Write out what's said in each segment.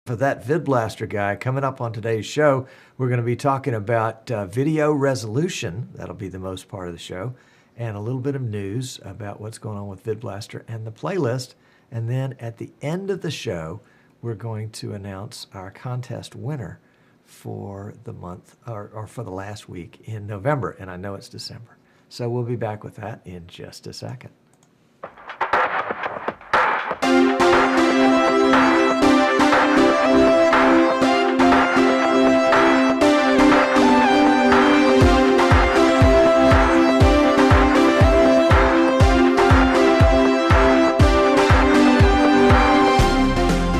For that VidBlaster guy, coming up on today's show, we're going to be talking about video resolution. That'll be the most part of the show. And a little bit of news about what's going on with VidBlaster and the playlist. And then at the end of the show, we're going to announce our contest winner for the month, or for the last week in November. And I know it's December. So we'll be back with that in just a second.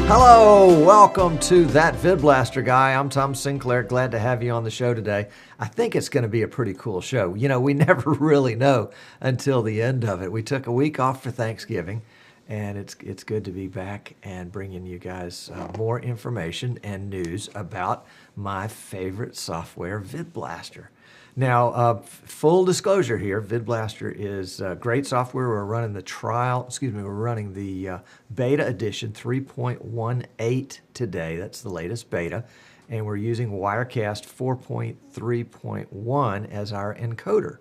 Hello, welcome to That VidBlaster Guy. I'm Tom Sinclair. Glad to have you on the show today. I think it's going to be a pretty cool show. You know, we never really know until the end of it. We took a week off for Thanksgiving, and it's good to be back and bringing you guys more information and news about my favorite software, VidBlaster. Now, full disclosure here, VidBlaster is great software. We're running we're running the beta edition 3.18 today. That's the latest beta. And we're using Wirecast 4.3.1 as our encoder.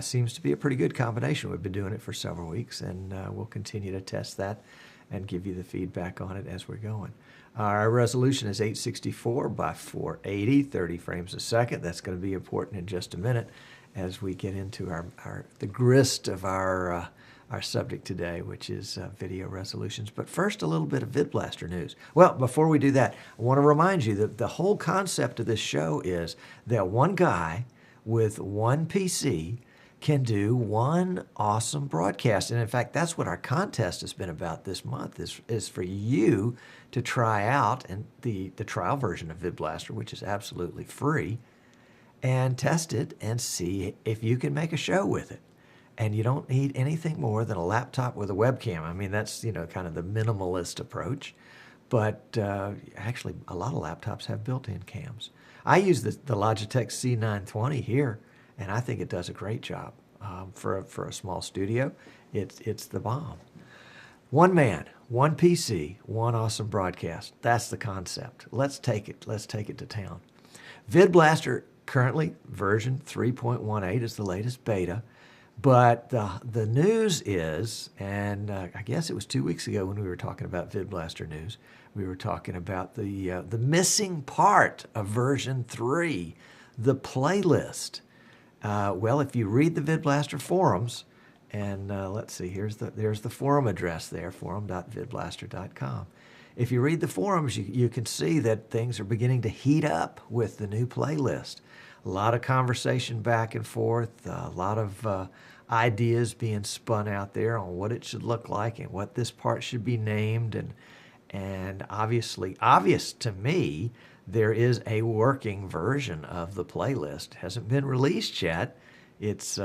Seems to be a pretty good combination. We've been doing it for several weeks, and we'll continue to test that and give you the feedback on it as we're going. Our resolution is 864 by 480, 30 frames a second. That's going to be important in just a minute as we get into the grist of our subject today, which is video resolutions. But first, a little bit of VidBlaster news. Well, before we do that, I want to remind you that the whole concept of this show is that one guy with one PC can do one awesome broadcast. And in fact, that's what our contest has been about this month, is for you to try out and the trial version of VidBlaster, which is absolutely free, and test it and see if you can make a show with it. And you don't need anything more than a laptop with a webcam. I mean, that's, kind of the minimalist approach. But actually, a lot of laptops have built-in cams. I use the Logitech C920 here, and I think it does a great job. For a small studio, it's the bomb. One man, one PC, one awesome broadcast. That's the concept. Let's take it to town. VidBlaster currently version 3.18 is the latest beta, but the news is, and I guess it was 2 weeks ago when we were talking about VidBlaster news, we were talking about the missing part of version 3, the playlist. Well, if you read the VidBlaster forums, and let's see, there's the forum address there, forum.vidblaster.com. If you read the forums, you can see that things are beginning to heat up with the new playlist. A lot of conversation back and forth, a lot of ideas being spun out there on what it should look like and what this part should be named. And obviously, obvious to me, there is a working version of the playlist. It hasn't been released yet. It's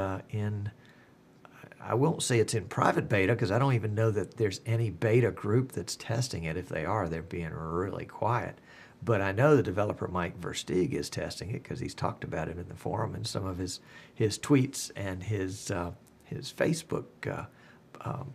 I won't say it's in private beta because I don't even know that there's any beta group that's testing it. If they are, they're being really quiet. But I know the developer Mike Versteeg is testing it because he's talked about it in the forum and some of his tweets and his Facebook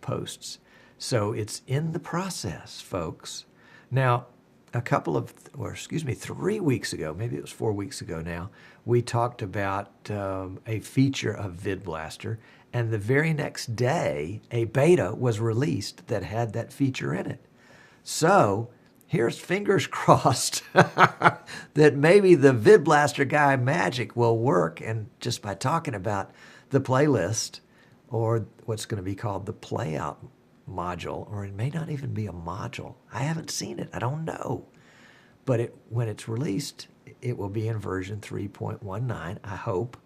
posts. So it's in the process, folks. Now, 3 weeks ago, maybe it was 4 weeks ago now, we talked about a feature of VidBlaster, and the very next day, a beta was released that had that feature in it. So here's fingers crossed that maybe the VidBlaster guy magic will work, and just by talking about the playlist, or what's going to be called the playout module, or it may not even be a module. I haven't seen it. I don't know. But when it's released, it will be in version 3.19, I hope.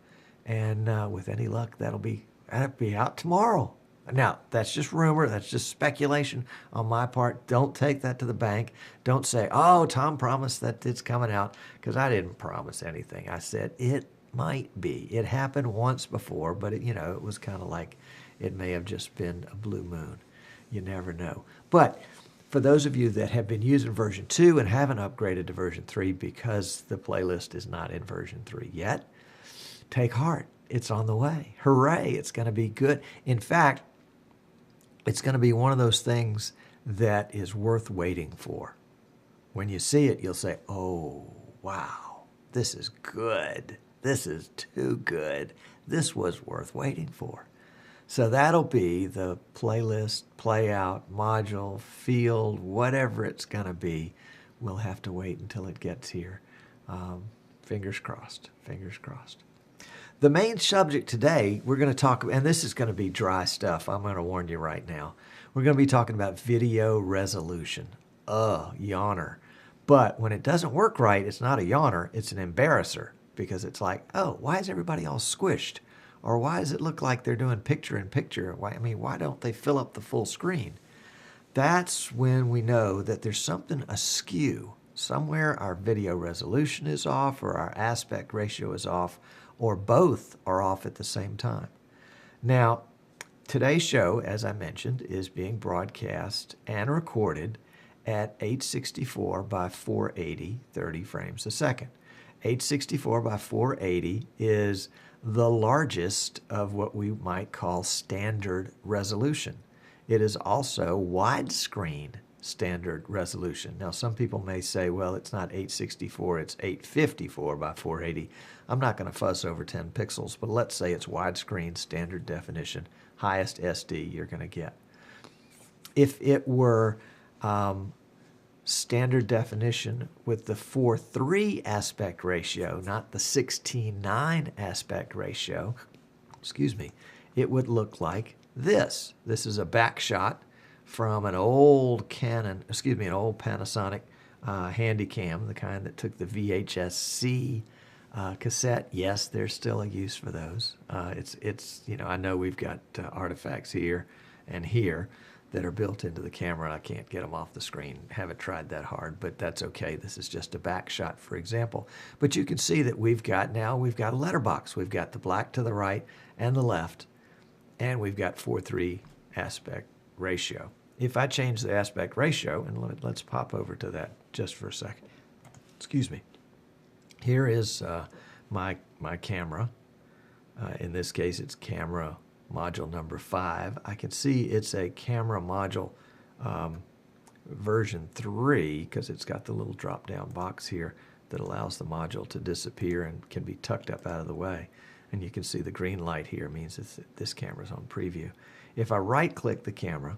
And with any luck, that'll be out tomorrow. Now, that's just rumor. That's just speculation on my part. Don't take that to the bank. Don't say, oh, Tom promised that it's coming out, because I didn't promise anything. I said it might be. It happened once before, but it was kind of like it may have just been a blue moon. You never know. But for those of you that have been using version 2 and haven't upgraded to version 3 because the playlist is not in version 3 yet, take heart. It's on the way. Hooray, it's going to be good. In fact, it's going to be one of those things that is worth waiting for. When you see it, you'll say, oh, wow, this is good. This is too good. This was worth waiting for. So that'll be the playlist, playout, module, field, whatever it's going to be. We'll have to wait until it gets here. Fingers crossed, fingers crossed. The main subject today, we're going to talk, and this is going to be dry stuff. I'm going to warn you right now. We're going to be talking about video resolution. Yawner. But when it doesn't work right, it's not a yawner, it's an embarrasser, because it's like, oh, why is everybody all squished? Or why does it look like they're doing picture-in-picture? Why don't they fill up the full screen? That's when we know that there's something askew. Somewhere our video resolution is off, or our aspect ratio is off, or both are off at the same time. Now, today's show, as I mentioned, is being broadcast and recorded at 864 by 480, 30 frames a second. 864 by 480 is the largest of what we might call standard resolution. It is also widescreen standard resolution. Now, some people may say, well, it's not 864, it's 854 by 480. I'm not going to fuss over 10 pixels, but let's say it's widescreen standard definition, highest SD you're going to get. If it were standard definition with the 4:3 aspect ratio, not the 16:9 aspect ratio, it would look like this. This is a back shot from an old an old Panasonic Handycam, the kind that took the VHS-C cassette. Yes, there's still a use for those. I know we've got artifacts here and here that are built into the camera. I can't get them off the screen. Haven't tried that hard, but that's okay. This is just a back shot, for example. But you can see that we've got a letterbox. We've got the black to the right and the left, and we've got 4:3 aspect ratio. If I change the aspect ratio, and let's pop over to that just for a second. Excuse me. Here is my camera. In this case, it's camera module number 5. I can see it's a camera module version 3 because it's got the little drop-down box here that allows the module to disappear and can be tucked up out of the way. And you can see the green light here means this camera's on preview. If I right-click the camera,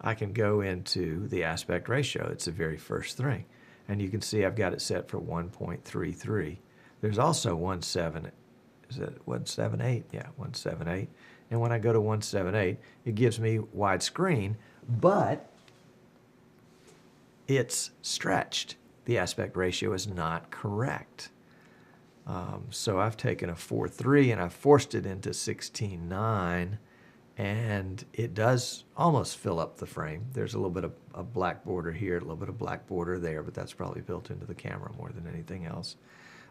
I can go into the aspect ratio. It's the very first thing. And you can see I've got it set for 1.33. There's also 1.78? Yeah, 1.78. And when I go to 1.78, it gives me widescreen, but it's stretched. The aspect ratio is not correct. So I've taken a 4.3 and I've forced it into 16.9, and it does almost fill up the frame. There's a little bit of a black border here, a little bit of black border there, but that's probably built into the camera more than anything else.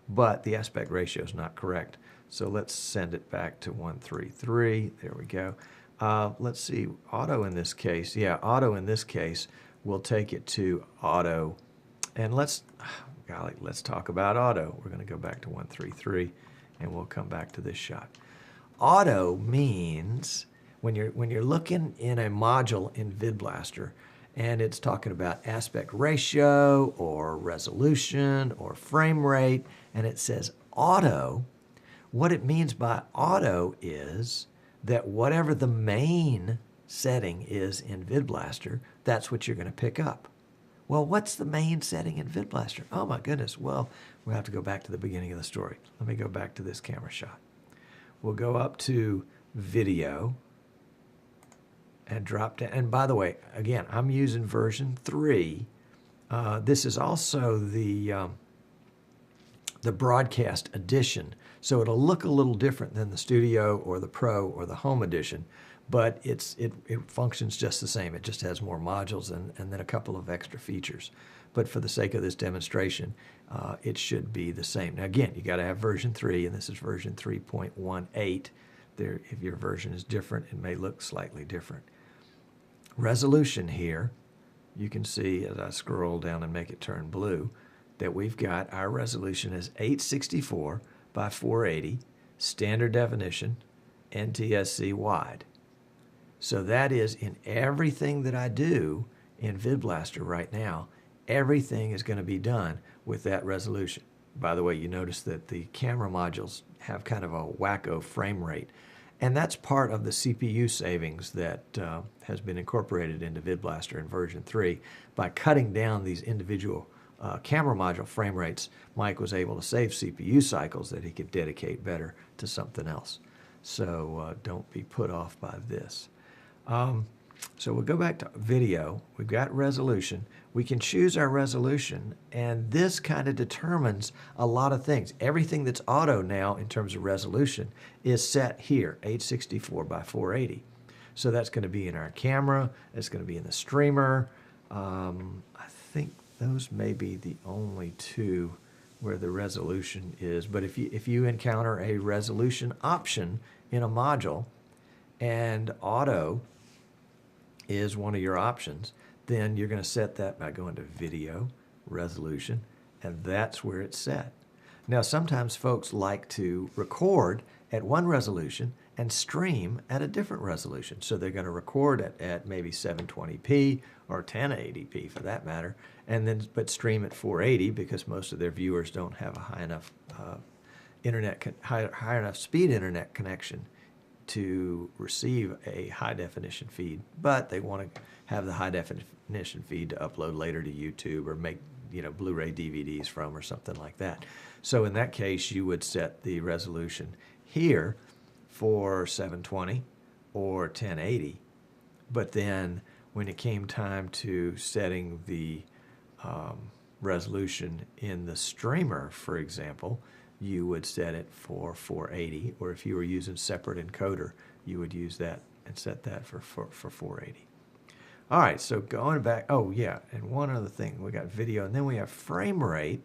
But the aspect ratio is not correct. So let's send it back to 1.33. There we go. Let's see, auto in this case. Yeah, auto in this case, we'll take it to auto. And let's talk about auto. We're going to go back to 1.33, and we'll come back to this shot. Auto means when you're looking in a module in VidBlaster, and it's talking about aspect ratio or resolution or frame rate, and it says auto, what it means by auto is that whatever the main setting is in VidBlaster, that's what you're going to pick up. Well, what's the main setting in VidBlaster? Oh my goodness. Well, we'll have to go back to the beginning of the story. Let me go back to this camera shot. We'll go up to video and drop down. And by the way, again, I'm using version 3. This is also the broadcast edition. So it'll look a little different than the Studio or the Pro or the Home edition, but it functions just the same. It just has more modules and then a couple of extra features. But for the sake of this demonstration, it should be the same. Now again, you got to have version 3, and this is version 3.18. There, if your version is different, it may look slightly different. Resolution here, you can see as I scroll down and make it turn blue, that we've got our resolution is 864 by 480, standard definition, NTSC wide. So that is in everything that I do in VidBlaster right now, everything is going to be done with that resolution. By the way, you notice that the camera modules have kind of a wacko frame rate. And that's part of the CPU savings that has been incorporated into VidBlaster in version 3. By cutting down these individual camera module frame rates, Mike was able to save CPU cycles that he could dedicate better to something else. So don't be put off by this. So we'll go back to video. We've got resolution. We can choose our resolution, and this kind of determines a lot of things. Everything that's auto now in terms of resolution is set here, 864 by 480. So that's going to be in our camera. It's going to be in the streamer. I think those may be the only two where the resolution is. But if you encounter a resolution option in a module and auto is one of your options, then you're going to set that by going to video, resolution, and that's where it's set. Now, sometimes folks like to record at one resolution and stream at a different resolution. So they're going to record at maybe 720p or 1080p for that matter, and then but stream at 480 because most of their viewers don't have a high enough high enough speed internet connection to receive a high definition feed, but they want to have the high definition feed to upload later to YouTube or make Blu-ray DVDs from or something like that. So in that case, you would set the resolution here for 720 or 1080, but then when it came time to setting the resolution in the streamer, for example, you would set it for 480, or if you were using separate encoder, you would use that and set that for 480. All right, so going back, oh yeah, and one other thing, we got video, and then we have frame rate,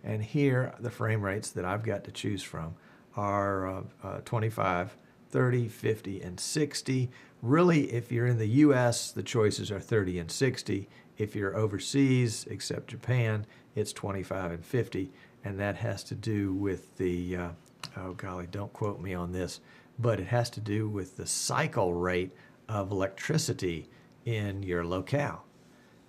and here the frame rates that I've got to choose from are 25, 30, 50, and 60. Really, if you're in the US, the choices are 30 and 60. If you're overseas, except Japan, it's 25 and 50. And that has to do with the, oh golly, don't quote me on this, but it has to do with the cycle rate of electricity in your locale.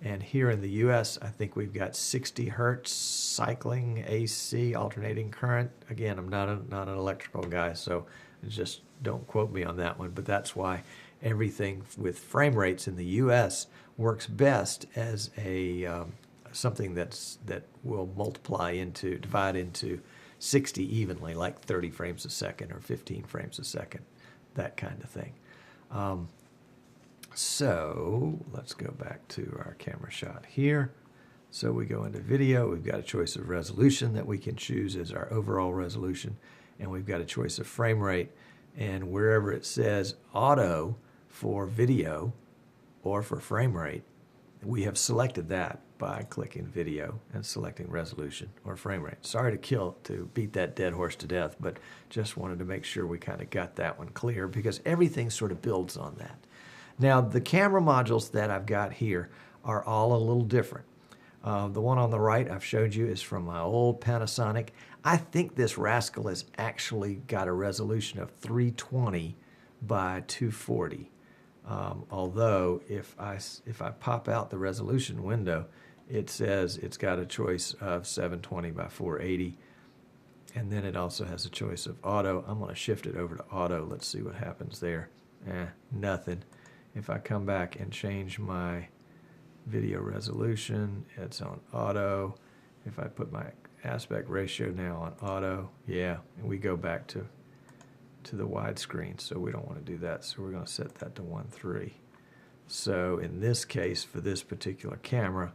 And here in the US, I think we've got 60 hertz cycling AC, alternating current. Again, I'm not an electrical guy, so just don't quote me on that one, but that's why everything with frame rates in the US works best as a something that will divide into 60 evenly, like 30 frames a second or 15 frames a second, that kind of thing. So let's go back to our camera shot here. So we go into video, we've got a choice of resolution that we can choose as our overall resolution, and we've got a choice of frame rate, and wherever it says auto for video or for frame rate, we have selected that by clicking video and selecting resolution or frame rate. Sorry to beat that dead horse to death, but just wanted to make sure we kind of got that one clear because everything sort of builds on that. Now, the camera modules that I've got here are all a little different. The one on the right I've showed you is from my old Panasonic. I think this rascal has actually got a resolution of 320 by 240. Although if I pop out the resolution window, it says it's got a choice of 720 by 480, and then it also has a choice of auto. I'm going to shift it over to auto. Let's see what happens there. Nothing. If I come back and change my video resolution, it's on auto. If I put my aspect ratio now on auto, yeah, and we go back to the widescreen, so we don't want to do that, so we're going to set that to 1.3. So in this case, for this particular camera,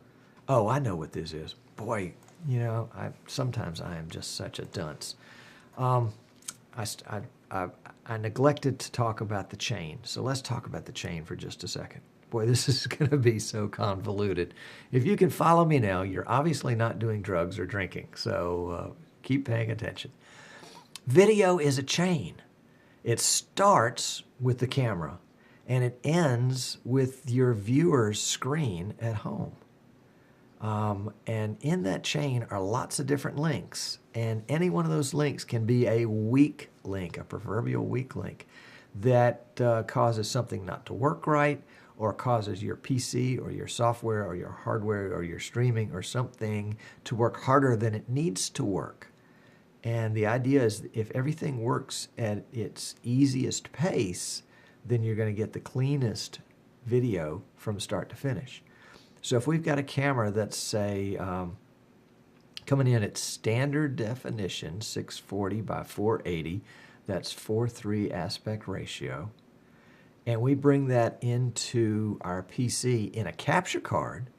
oh, I know what this is. Boy, sometimes I am just such a dunce. I neglected to talk about the chain, so let's talk about the chain for just a second. Boy, this is going to be so convoluted. If you can follow me now, you're obviously not doing drugs or drinking, so keep paying attention. Video is a chain. It starts with the camera, and it ends with your viewer's screen at home. And in that chain are lots of different links, and any one of those links can be a weak link, a proverbial weak link, that causes something not to work right, or causes your PC or your software or your hardware or your streaming or something to work harder than it needs to work. And the idea is if everything works at its easiest pace, then you're going to get the cleanest video from start to finish. So if we've got a camera that's, say, coming in at standard definition, 640 by 480, that's 4:3 aspect ratio, and we bring that into our PC in a capture card,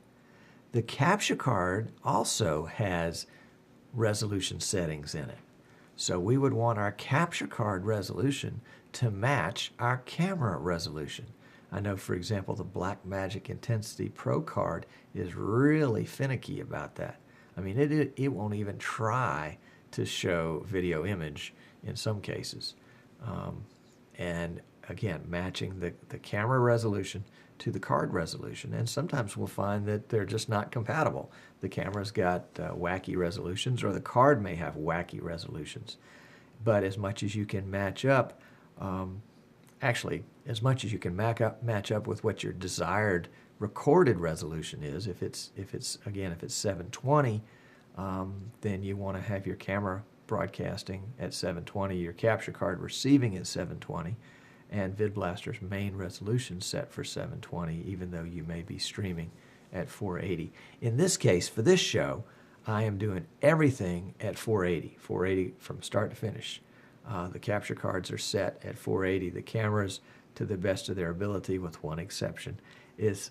the capture card also has resolution settings in it. So we would want our capture card resolution to match our camera resolution. I know, for example, the Blackmagic Intensity Pro card is really finicky about that. I mean, it won't even try to show video image in some cases. And again, matching the camera resolution to the card resolution. And sometimes we'll find that they're just not compatible. The camera's got wacky resolutions, or the card may have wacky resolutions. But as much as you can match up, actually, as much as you can match up with what your desired recorded resolution is, if it's 720, then you want to have your camera broadcasting at 720, your capture card receiving at 720, and VidBlaster's main resolution set for 720, even though you may be streaming at 480. In this case, for this show, I am doing everything at 480 from start to finish. The capture cards are set at 480. The cameras, to the best of their ability, with one exception,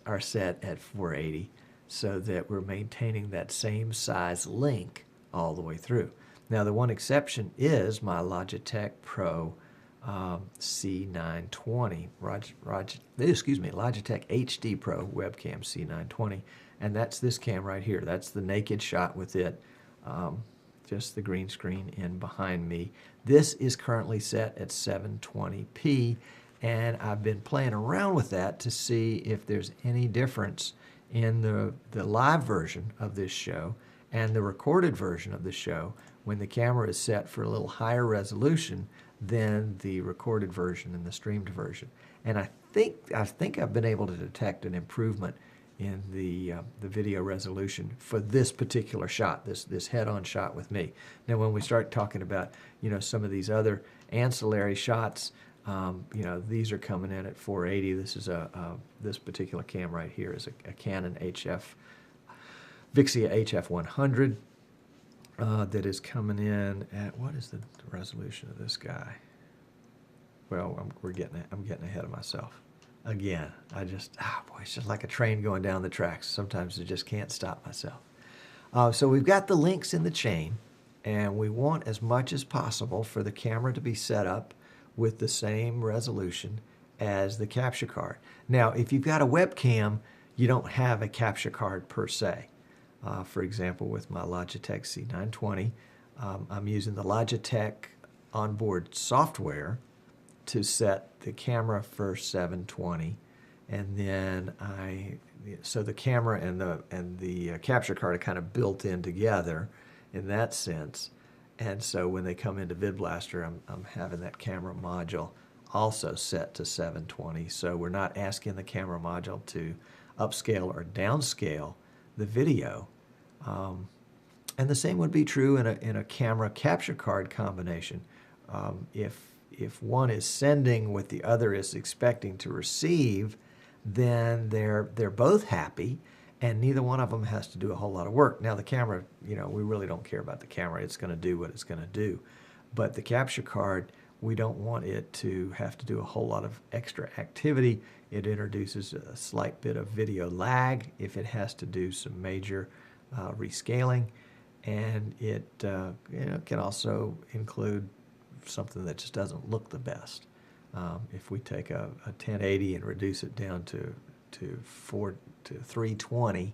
are set at 480, so that we're maintaining that same size link all the way through. Now, the one exception is my Logitech Pro C920, Logitech HD Pro webcam C920, and that's this cam right here. That's the naked shot with it, just the green screen in behind me. This is currently set at 720p, and I've been playing around with that to see if there's any difference in the live version of this show and the recorded version of the show when the camera is set for a little higher resolution than the recorded version and the streamed version. And I think I've been able to detect an improvement in the video resolution for this particular shot, this head-on shot with me. Now, when we start talking about some of these other ancillary shots, these are coming in at 480. This is this particular cam right here is a Canon Vixia HF100 that is coming in at, what is the resolution of this guy? Well, I'm getting ahead of myself. Again, it's just like a train going down the tracks. Sometimes I just can't stop myself. So we've got the links in the chain, and we want as much as possible for the camera to be set up with the same resolution as the capture card. Now, if you've got a webcam, you don't have a capture card per se. For example, with my Logitech C920, I'm using the Logitech onboard software to set the camera for 720, and then so the camera and the capture card are kind of built in together in that sense. And so when they come into VidBlaster, I'm having that camera module also set to 720. So we're not asking the camera module to upscale or downscale the video. And the same would be true in a camera capture card combination. If one is sending what the other is expecting to receive, then they're both happy, and neither one of them has to do a whole lot of work. Now, the camera, we really don't care about the camera. It's going to do what it's going to do. But the capture card, we don't want it to have to do a whole lot of extra activity. It introduces a slight bit of video lag if it has to do some major rescaling, and it can also include something that just doesn't look the best. If we take a 1080 and reduce it down to 320,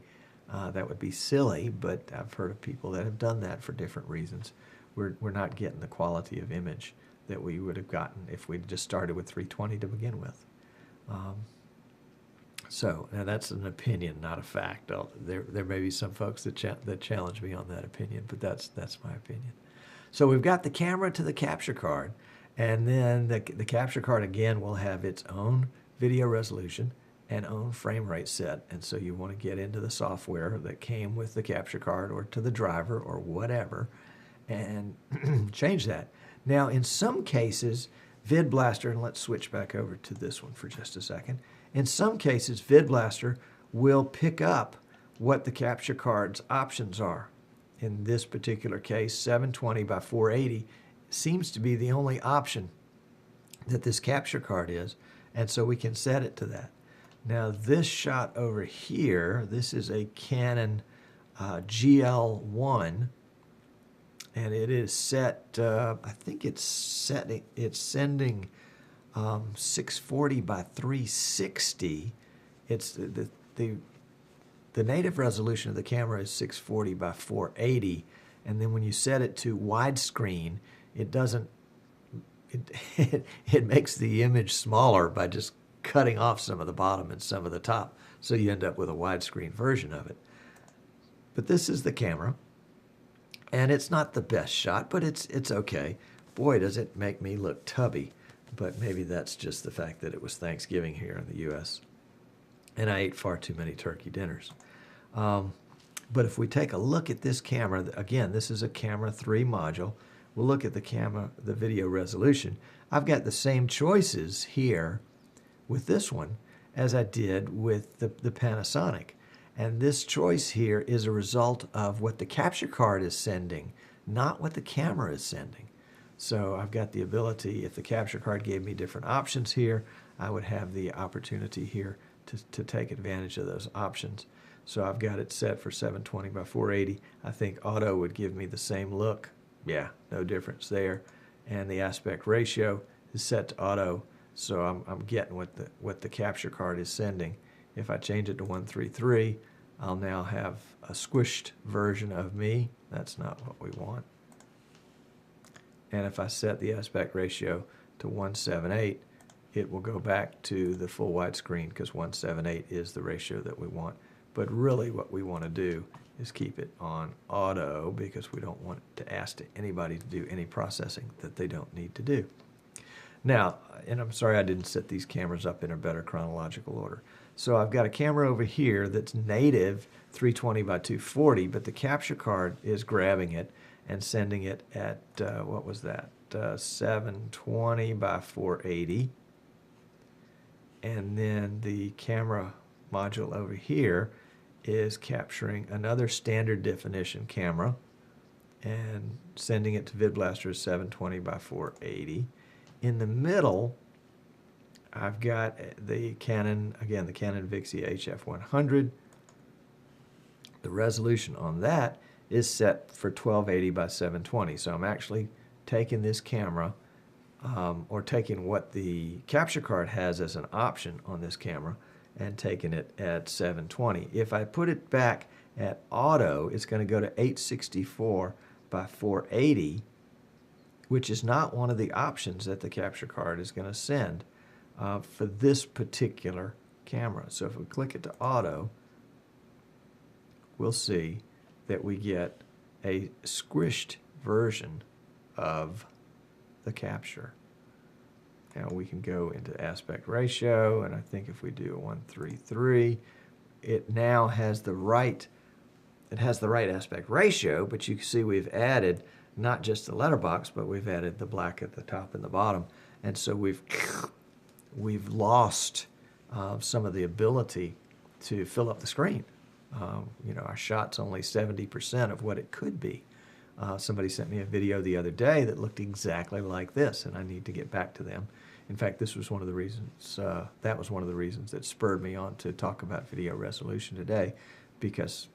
that would be silly, but I've heard of people that have done that for different reasons. We're not getting the quality of image that we would have gotten if we'd just started with 320 to begin with. So now that's an opinion, not a fact. There may be some folks that challenge me on that opinion, but that's my opinion. So we've got the camera to the capture card, and then the capture card again will have its own video resolution and own frame rate set. And so you want to get into the software that came with the capture card or to the driver or whatever and change that. Now, in some cases, VidBlaster, and let's switch back over to this one for just a second. In some cases, VidBlaster will pick up what the capture card's options are. In this particular case, 720 by 480 seems to be the only option that this capture card is, and so we can set it to that. Now, this shot over here, this is a Canon GL1, and it is set, I think it's sending 640 by 360. It's the native resolution of the camera is 640 by 480, and then when you set it to widescreen, it doesn't. It makes the image smaller by just cutting off some of the bottom and some of the top, so you end up with a widescreen version of it. But this is the camera, and it's not the best shot, but it's okay. Boy, does it make me look tubby, but maybe that's just the fact that it was Thanksgiving here in the U.S., and I ate far too many turkey dinners. But if we take a look at this camera, again, this is a Camera 3 module. We'll look at the video resolution. I've got the same choices here with this one as I did with the Panasonic. And this choice here is a result of what the capture card is sending, not what the camera is sending. So I've got the ability, if the capture card gave me different options here, I would have the opportunity here to take advantage of those options. So I've got it set for 720 by 480. I think auto would give me the same look. Yeah, no difference there. And the aspect ratio is set to auto, so I'm getting what the capture card is sending. If I change it to 133, I'll now have a squished version of me. That's not what we want. And if I set the aspect ratio to 178, it will go back to the full widescreen because 178 is the ratio that we want. But really what we want to do is keep it on auto because we don't want to ask anybody to do any processing that they don't need to do. Now, and I'm sorry I didn't set these cameras up in a better chronological order. So I've got a camera over here that's native 320 by 240, but the capture card is grabbing it and sending it at, what was that, 720 by 480. And then the camera module over here is capturing another standard definition camera and sending it to VidBlaster 720 by 480. In the middle, I've got the Canon, again, the Canon Vixia HF100. The resolution on that is set for 1280 by 720. So I'm actually taking this camera, or taking what the capture card has as an option on this camera and taking it at 720. If I put it back at auto, it's going to go to 864 by 480, which is not one of the options that the capture card is going to send for this particular camera. So if we click it to auto, we'll see that we get a squished version of the capture. Now we can go into aspect ratio, and I think if we do a 133, it now has the right, aspect ratio, but you can see we've added not just the letterbox, but we've added the black at the top and the bottom. And so we've lost some of the ability to fill up the screen. Our shot's only 70% of what it could be. Somebody sent me a video the other day that looked exactly like this, and I need to get back to them. In fact, this was one of the reasons, that was one of the reasons that spurred me on to talk about video resolution today, because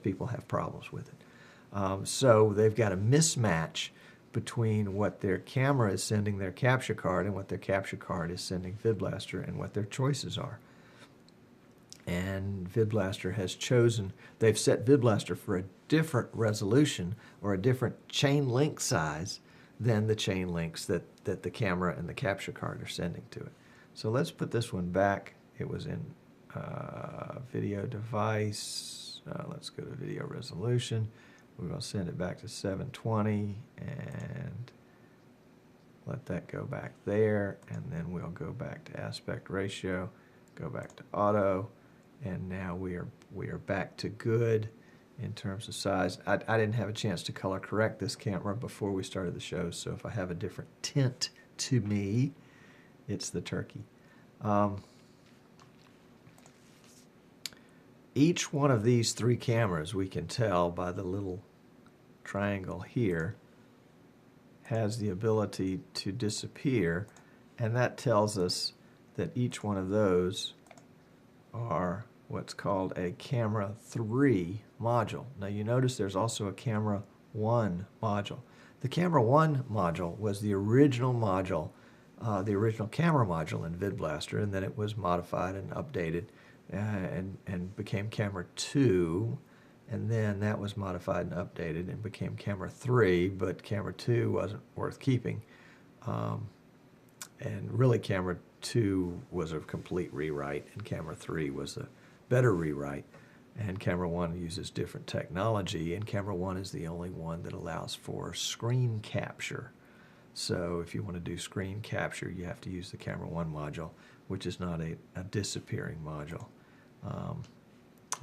people have problems with it. So they've got a mismatch between what their camera is sending their capture card and what their capture card is sending VidBlaster and what their choices are. And VidBlaster has chosen, they've set VidBlaster for a different resolution or a different chain link size than the chain links that the camera and the capture card are sending to it. So let's put this one back. It was in video device. Let's go to video resolution. We're going to send it back to 720 and let that go back there. And then we'll go back to aspect ratio go back to auto, and now we are back to good in terms of size. I didn't have a chance to color correct this camera before we started the show, so if I have a different tint to me, it's the turkey. Each one of these three cameras, we can tell by the little triangle here, has the ability to disappear, and that tells us that each one of those are what's called a camera 3 module. Now you notice there's also a camera 1 module. The camera 1 module was the original module, the original camera module in VidBlaster, and then it was modified and updated and became camera 2, and then that was modified and updated and became camera 3, but camera 2 wasn't worth keeping. And really camera 2 was a complete rewrite, and camera 3 was a better rewrite, and camera 1 uses different technology, and camera 1 is the only one that allows for screen capture. So if you want to do screen capture, you have to use the camera 1 module, which is not a disappearing module.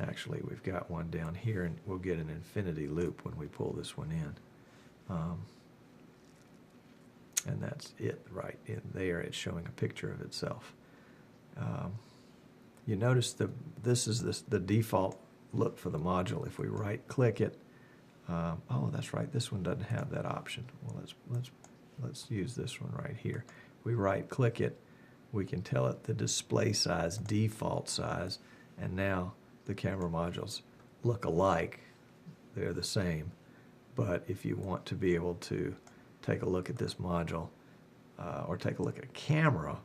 Actually, we've got one down here, and we'll get an infinity loop when we pull this one in. And that's it right in there. It's showing a picture of itself. You notice this is the default look for the module. If we right-click it, oh, that's right. This one doesn't have that option. Well, let's use this one right here. If we right-click it, we can tell it the display size, default size, and now the camera modules look alike. They're the same. But if you want to be able to take a look at this module or take a look at a camera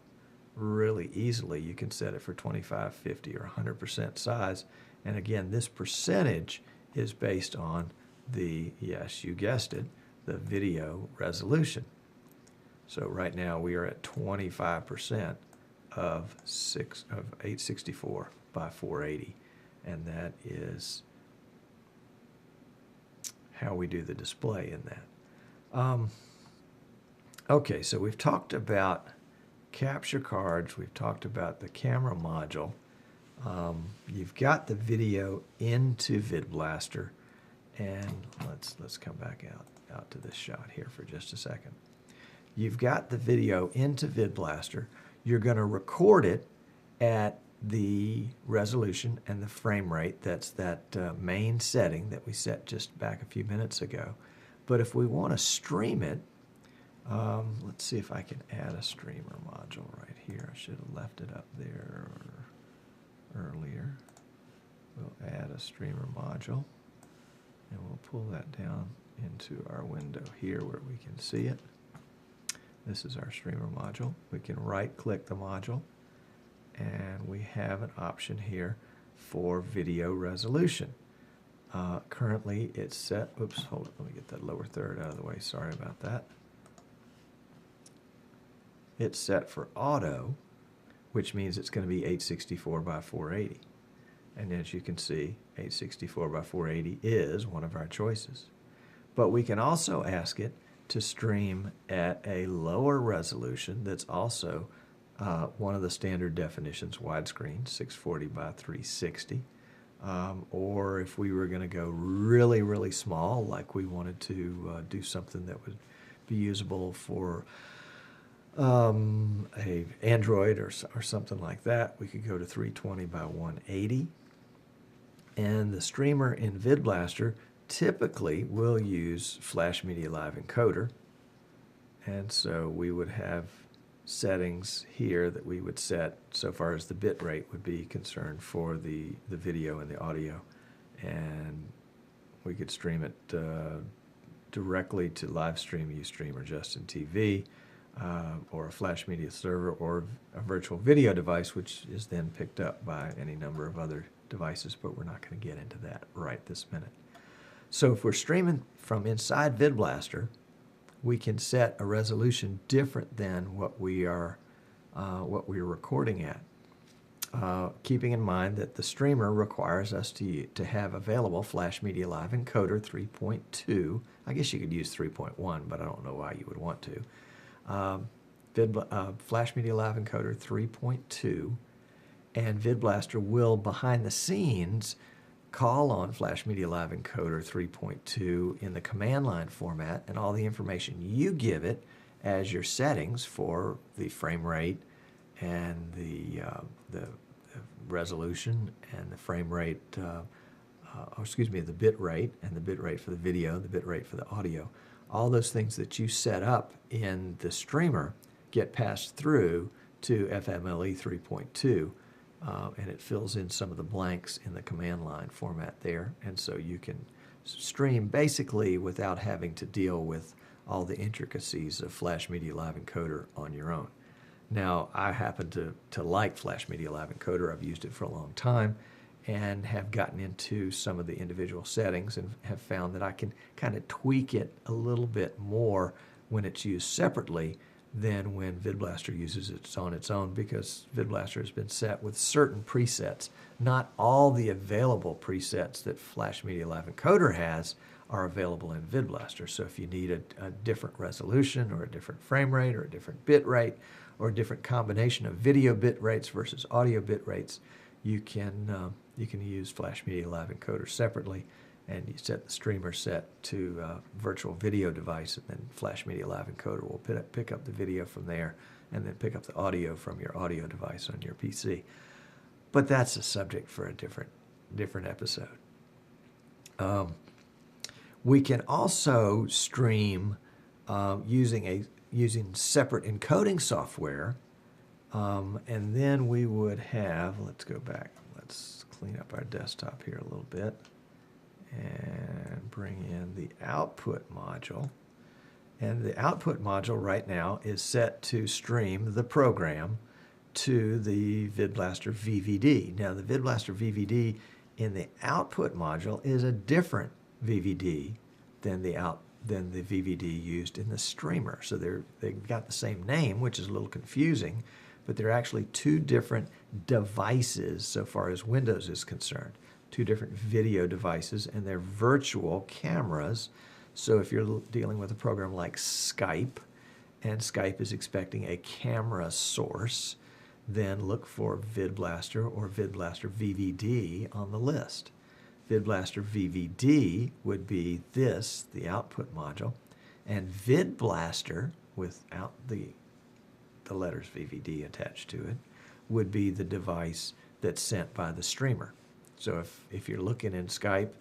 really easily, you can set it for 25, 50, or 100% size. And again, this percentage is based on the, yes, you guessed it, the video resolution. So right now we are at 25% of 864 by 480, and that is how we do the display in that. Okay, so we've talked about capture cards, we've talked about the camera module. You've got the video into VidBlaster, and let's come back out to this shot here for just a second. You've got the video into VidBlaster. You're going to record it at the resolution and the frame rate. That's that main setting that we set just back a few minutes ago. But if we want to stream it, let's see if I can add a streamer module right here. I should have left it up there earlier. We'll add a streamer module, and we'll pull that down into our window here where we can see it. This is our streamer module. We can right-click the module, and we have an option here for video resolution. Currently it's set, oops, hold it, let me get that lower third out of the way, sorry about that. It's set for auto, which means it's going to be 864 by 480. And as you can see, 864 by 480 is one of our choices. But we can also ask it to stream at a lower resolution that's also one of the standard definitions, widescreen, 640 by 360. Or if we were going to go really, really small, like we wanted to do something that would be usable for a Android or something like that, we could go to 320 by 180. And the streamer in VidBlaster typically will use Flash Media Live Encoder, and so we would have settings here that we would set so far as the bit rate would be concerned for the video and the audio, and we could stream it directly to Livestream, Ustream, or Justin TV, or a Flash Media server, or a virtual video device, which is then picked up by any number of other devices, but we're not going to get into that right this minute. So if we're streaming from inside VidBlaster, we can set a resolution different than what we're recording at. Keeping in mind that the streamer requires us to have available Flash Media Live Encoder 3.2. I guess you could use 3.1, but I don't know why you would want to. Flash Media Live Encoder 3.2, and VidBlaster will, behind the scenes, call on Flash Media Live Encoder 3.2 in the command line format, and all the information you give it as your settings for the frame rate and the resolution and the frame rate, the bit rate, and the bit rate for the video, the bit rate for the audio. All those things that you set up in the streamer get passed through to FMLE 3.2, and it fills in some of the blanks in the command line format there, and so you can stream basically without having to deal with all the intricacies of Flash Media Live Encoder on your own. Now, I happen to like Flash Media Live Encoder. I've used it for a long time and have gotten into some of the individual settings and have found that I can kind of tweak it a little bit more when it's used separately than when VidBlaster uses it on its own, because VidBlaster has been set with certain presets. Not all the available presets that Flash Media Live Encoder has are available in VidBlaster. So if you need a different resolution or a different frame rate or a different bit rate or a different combination of video bit rates versus audio bit rates, you can use Flash Media Live Encoder separately, and you set the streamer set to virtual video device, and then Flash Media Live Encoder will pick up the video from there and then pick up the audio from your audio device on your PC. But that's a subject for a different episode. We can also stream using separate encoding software, and then we would have, let's go back, let's clean up our desktop here a little bit and bring in the output module. And the output module right now is set to stream the program to the VidBlaster VVD. Now, the VidBlaster VVD in the output module is a different VVD than the VVD used in the streamer. So they've got the same name, which is a little confusing, but they're actually two different devices so far as Windows is concerned. Two different video devices, and they're virtual cameras. So if you're dealing with a program like Skype, and Skype is expecting a camera source, then look for VidBlaster or VidBlaster VVD on the list. VidBlaster VVD would be this, the output module, and VidBlaster, without the letters VVD attached to it, would be the device that's sent by the streamer. So if you're looking in Skype,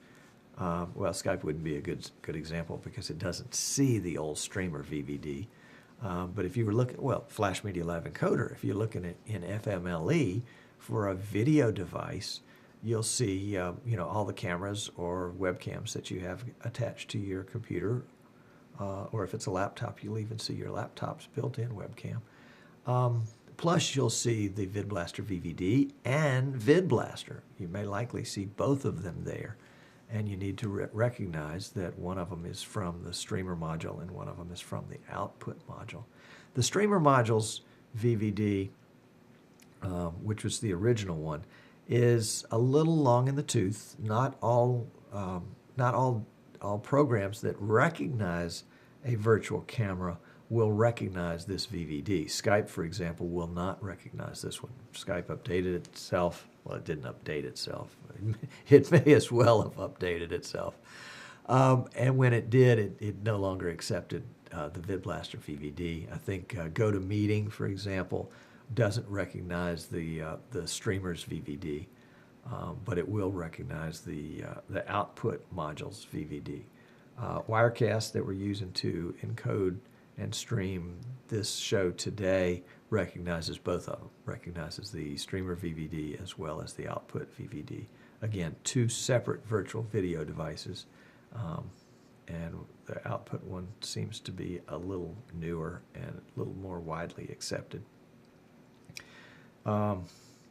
well, Skype wouldn't be a good example because it doesn't see the old streamer VVD. But if you were looking, well, Flash Media Live Encoder, if you're looking at in FMLE for a video device, you'll see all the cameras or webcams that you have attached to your computer, or if it's a laptop, you'll even see your laptop's built-in webcam. Plus, you'll see the VidBlaster VVD and VidBlaster. You may likely see both of them there, and you need to recognize that one of them is from the streamer module and one of them is from the output module. The streamer module's VVD, which was the original one, is a little long in the tooth. Not all programs that recognize a virtual camera will recognize this VVD. Skype, for example, will not recognize this one. Skype updated itself. Well, it didn't update itself. It may as well have updated itself. And when it did, it no longer accepted the VidBlaster VVD. I think GoToMeeting, for example, doesn't recognize the streamer's VVD, but it will recognize the output module's VVD. Wirecast that we're using to encode and stream this show today recognizes both of them, recognizes the streamer VVD as well as the output VVD. Again, two separate virtual video devices, and the output one seems to be a little newer and a little more widely accepted. But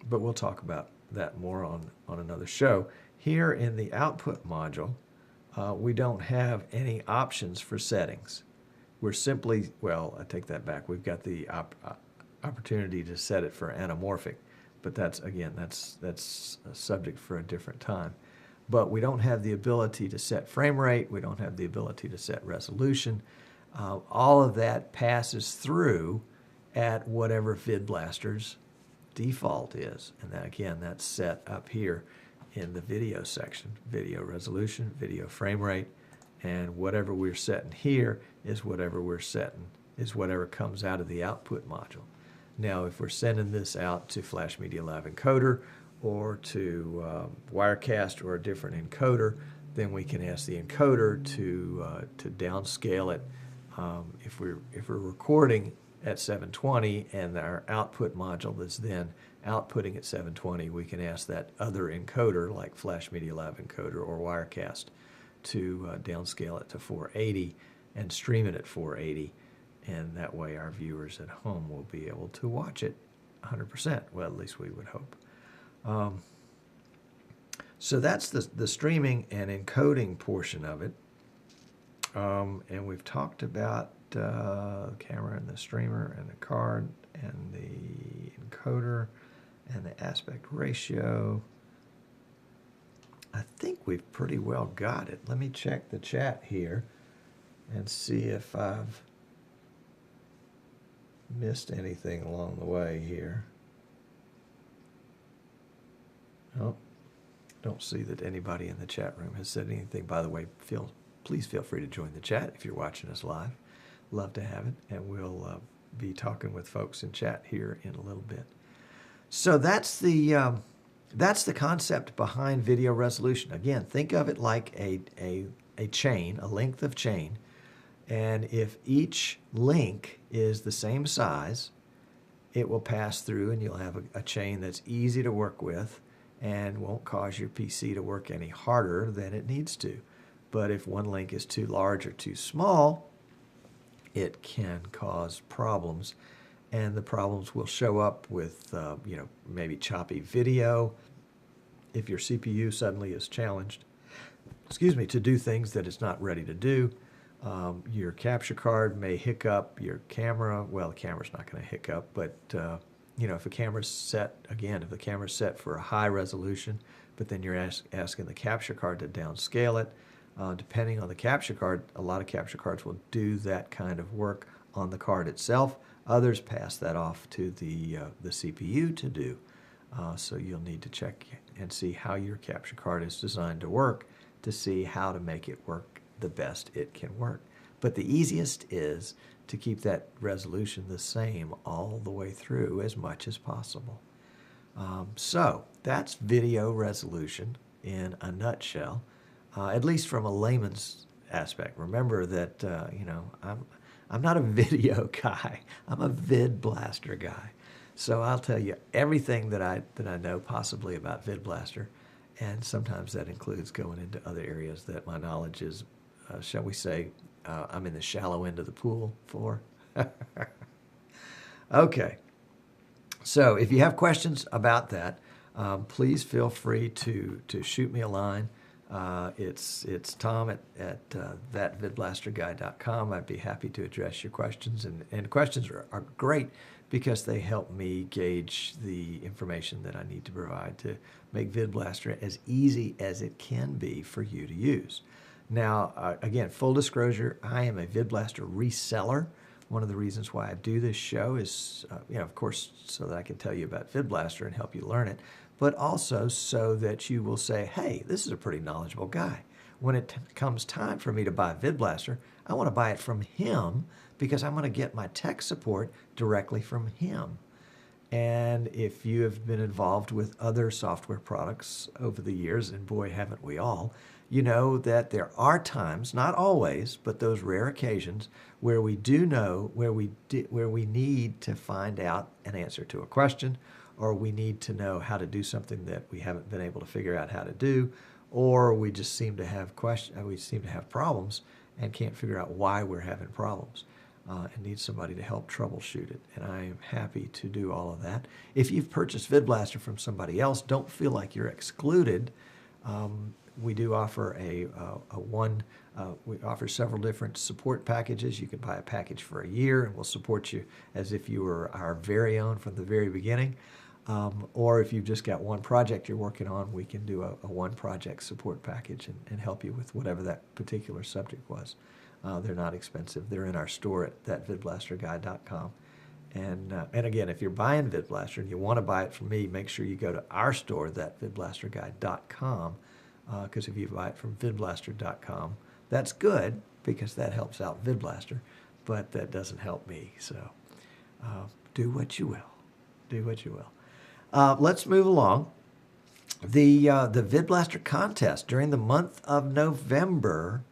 we'll talk about that more on another show. Here in the output module, we don't have any options for settings. We're simply, well, I take that back. We've got the opportunity to set it for anamorphic, but that's a subject for a different time. But we don't have the ability to set frame rate. We don't have the ability to set resolution. All of that passes through at whatever VidBlaster's default is. And then again, that's set up here in the video section. Video resolution, video frame rate, and whatever we're setting here is whatever comes out of the output module. Now, if we're sending this out to Flash Media Live Encoder or to Wirecast or a different encoder, then we can ask the encoder to downscale it. If we're recording at 720 and our output module is then outputting at 720, we can ask that other encoder, like Flash Media Live Encoder or Wirecast, to downscale it to 480 and stream it at 480. And that way our viewers at home will be able to watch it 100%. Well, at least we would hope. So that's the streaming and encoding portion of it. And we've talked about the camera and the streamer and the card and the encoder and the aspect ratio. I think we've pretty well got it. Let me check the chat here and see if I've missed anything along the way here. Nope. Don't see that anybody in the chat room has said anything. By the way, please feel free to join the chat if you're watching us live. Love to have it, and we'll be talking with folks in chat here in a little bit. So that's the concept behind video resolution. Again, think of it like a chain, a length of chain, and if each link is the same size, it will pass through, and you'll have a chain that's easy to work with and won't cause your PC to work any harder than it needs to. But if one link is too large or too small, it can cause problems, and the problems will show up with maybe choppy video if your CPU suddenly is challenged, to do things that it's not ready to do. Your capture card may hiccup. Your camera, well, the camera's not going to hiccup, but if the camera's set for a high resolution, but then you're asking the capture card to downscale it, depending on the capture card, a lot of capture cards will do that kind of work on the card itself. Others pass that off to the CPU to do. So you'll need to check and see how your capture card is designed to work to see how to make it work the best it can work. But the easiest is to keep that resolution the same all the way through as much as possible. So that's video resolution in a nutshell, at least from a layman's aspect. Remember that I'm not a video guy. I'm a VidBlaster guy. So I'll tell you everything that I know possibly about VidBlaster, and sometimes that includes going into other areas that my knowledge is, shall we say, I'm in the shallow end of the pool for. Okay. So if you have questions about that, please feel free to shoot me a line. It's Tom at thatvidblasterguy.com. I'd be happy to address your questions. And questions are great because they help me gauge the information that I need to provide to make VidBlaster as easy as it can be for you to use. Now, again, full disclosure, I am a VidBlaster reseller. One of the reasons why I do this show is, of course, so that I can tell you about VidBlaster and help you learn it, but also so that you will say, hey, this is a pretty knowledgeable guy. When it comes time for me to buy VidBlaster, I want to buy it from him because I'm going to get my tech support directly from him. And if you have been involved with other software products over the years, and boy, haven't we all, you know that there are times, not always, but those rare occasions where we do know, where we need to find out an answer to a question, or we need to know how to do something that we haven't been able to figure out how to do, or we just seem to have problems and can't figure out why we're having problems. And need somebody to help troubleshoot it. And I am happy to do all of that. If you've purchased VidBlaster from somebody else, don't feel like you're excluded. We do offer we offer several different support packages. You can buy a package for a year and we'll support you as if you were our very own from the very beginning. Or if you've just got one project you're working on, we can do a one project support package and help you with whatever that particular subject was. They're not expensive. They're in our store at thatvidblasterguy.com. And again, if you're buying VidBlaster and you want to buy it from me, make sure you go to our store, that VidBlasterGuide.com, because if you buy it from VidBlaster.com, that's good because that helps out VidBlaster, but that doesn't help me. So do what you will. Do what you will. Let's move along. The VidBlaster Contest during the month of November,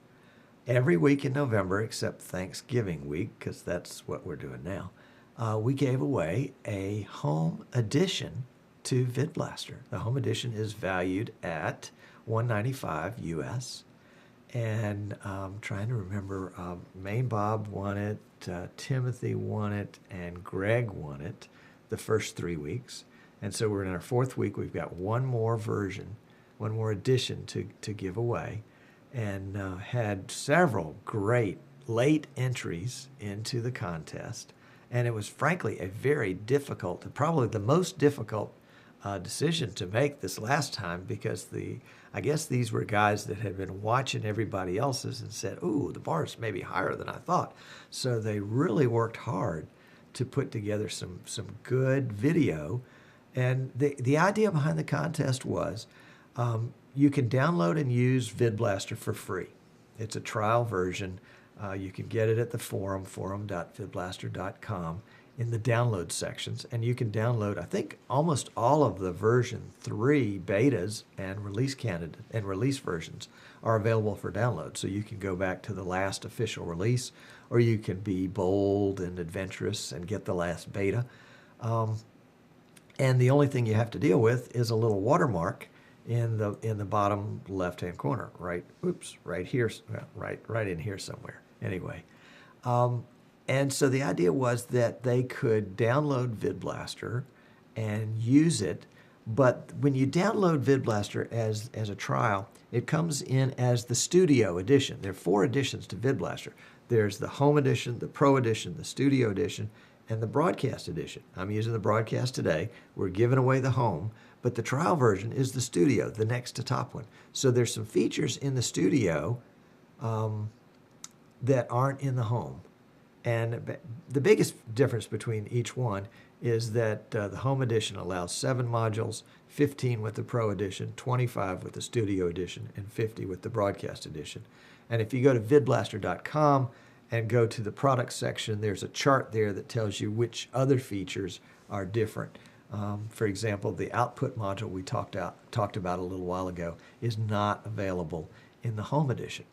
every week in November except Thanksgiving week, because that's what we're doing now. We gave away a home edition to VidBlaster. The home edition is valued at $195 US. And I'm trying to remember, Maine Bob won it, Timothy won it, and Greg won it the first 3 weeks. And so we're in our 4th week. We've got one more version, one more edition to give away, and had several great late entries into the contest. And it was frankly a very difficult, probably the most difficult decision to make this last time, because I guess these were guys that had been watching everybody else's and said, ooh, the bar's maybe higher than I thought. So they really worked hard to put together some good video. And the idea behind the contest was you can download and use VidBlaster for free. It's a trial version. You can get it at the forum.vidblaster.com in the download sections. And you can download, I think, almost all of the version 3 betas and release versions are available for download. So you can go back to the last official release, or you can be bold and adventurous and get the last beta. And the only thing you have to deal with is a little watermark in the bottom left-hand corner, right here, right in here somewhere. Anyway, and so the idea was that they could download VidBlaster and use it, but when you download VidBlaster as a trial, it comes in as the Studio Edition. There are 4 editions to VidBlaster. There's the Home Edition, the Pro Edition, the Studio Edition, and the Broadcast Edition. I'm using the Broadcast today. We're giving away the Home, but the trial version is the Studio, the next to top one. So there's some features in the Studio that aren't in the Home. And the biggest difference between each one is that the Home Edition allows 7 modules, 15 with the Pro Edition, 25 with the Studio Edition, and 50 with the Broadcast Edition. And if you go to vidblaster.com and go to the product section, there's a chart there that tells you which other features are different. For example, the output module we talked about a little while ago is not available in the Home Edition.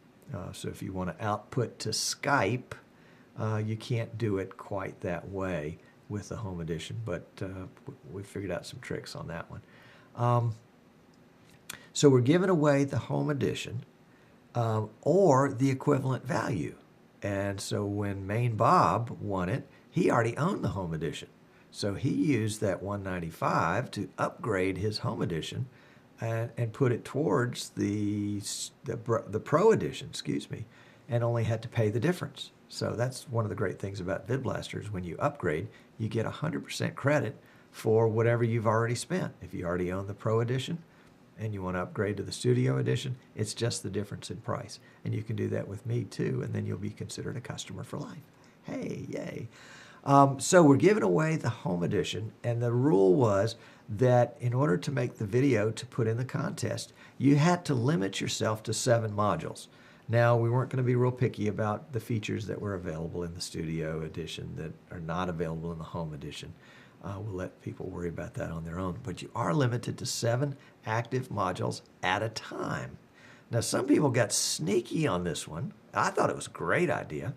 So if you want to output to Skype, you can't do it quite that way with the Home Edition, but we figured out some tricks on that one. So we're giving away the Home Edition or the equivalent value. And so when Maine Bob won it, he already owned the Home Edition. So he used that $195 to upgrade his Home Edition and put it towards the Pro Edition, and only had to pay the difference. So that's one of the great things about VidBlaster is when you upgrade, you get 100% credit for whatever you've already spent. If you already own the Pro Edition and you want to upgrade to the Studio Edition, it's just the difference in price. And you can do that with me too, and then you'll be considered a customer for life. Hey, yay. So we're giving away the Home Edition, and the rule was that in order to make the video to put in the contest, you had to limit yourself to 7 modules. Now, we weren't going to be real picky about the features that were available in the Studio Edition that are not available in the Home Edition. We'll let people worry about that on their own. But you are limited to 7 active modules at a time. Now, some people got sneaky on this one. I thought it was a great idea.